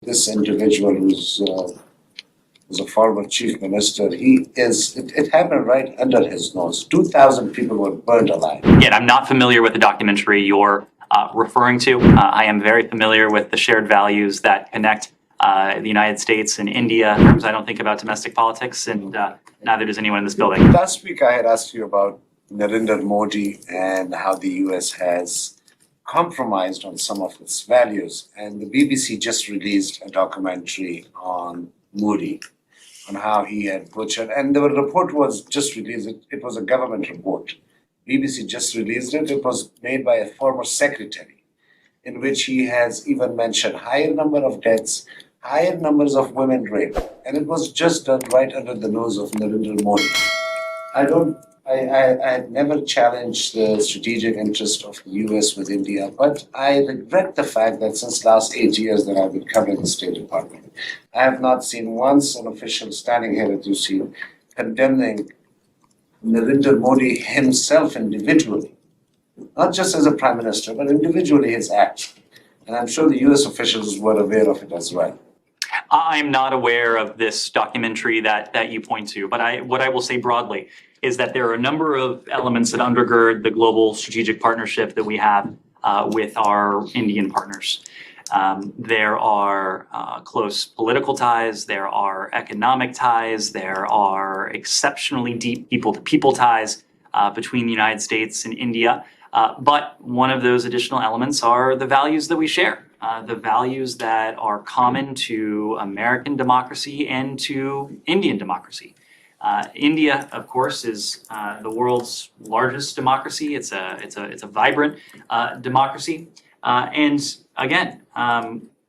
this individual who's a former chief minister, it happened right under his nose. 2,000 people were burned alive. Again, I'm not familiar with the documentary you're referring to. I am very familiar with the shared values that connect the United States and India. I don't think about domestic politics, and neither does anyone in this building. Last week, I had asked you about Narendra Modi and how the US has compromised on some of its values. And the BBC just released a documentary on Modi, on how he had butchered. And the report was just released. It was a government report. BBC just released it. It was made by a former secretary, in which he has even mentioned higher number of deaths, higher numbers of women raped. And it was just done right under the nose of Narendra Modi. I had never challenged the strategic interest of the US with India, but I regret the fact that since last 8 years that I've been covering the State Department, I have not seen once an official standing here at UC condemning Narendra Modi himself individually, not just as a prime minister, but individually his acts. And I'm sure the US officials were aware of it as well. I'm not aware of this documentary that you point to, but what I will say broadly is that there are a number of elements that undergird the global strategic partnership that we have with our Indian partners. There are close political ties, there are economic ties, there are exceptionally deep people-to-people ties between the United States and India. But one of those additional elements are the values that we share. The values that are common to American democracy and to Indian democracy. India, of course, is the world's largest democracy. It's a vibrant democracy, and again,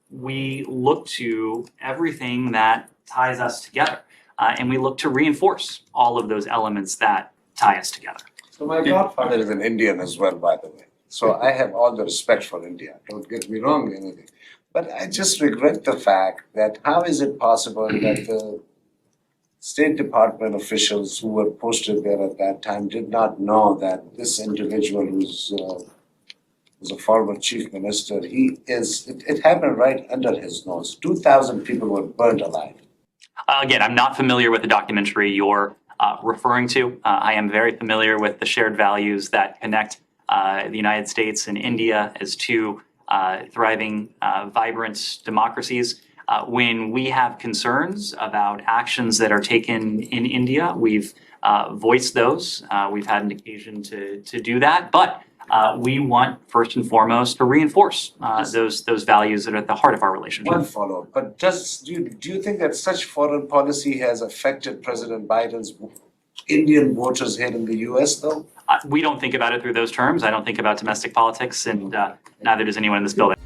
we look to everything that ties us together, and we look to reinforce all of those elements that tie us together. So my godfather is an Indian as well, by the way. So I have all the respect for India. Don't get me wrong, anything. But I just regret the fact that how is it possible that the State Department officials who were posted there at that time did not know that this individual who's a former chief minister, it happened right under his nose. 2,000 people were burned alive. Again, I'm not familiar with the documentary you're referring to. I am very familiar with the shared values that connect the United States and India as two thriving, vibrant democracies. When we have concerns about actions that are taken in India, we've voiced those. We've had an occasion to do that, but we want first and foremost to reinforce those values that are at the heart of our relationship. One follow-up, but do you think that such foreign policy has affected President Biden's Indian voters here in the US, though? We don't think about it through those terms. I don't think about domestic politics, and neither does anyone in this building.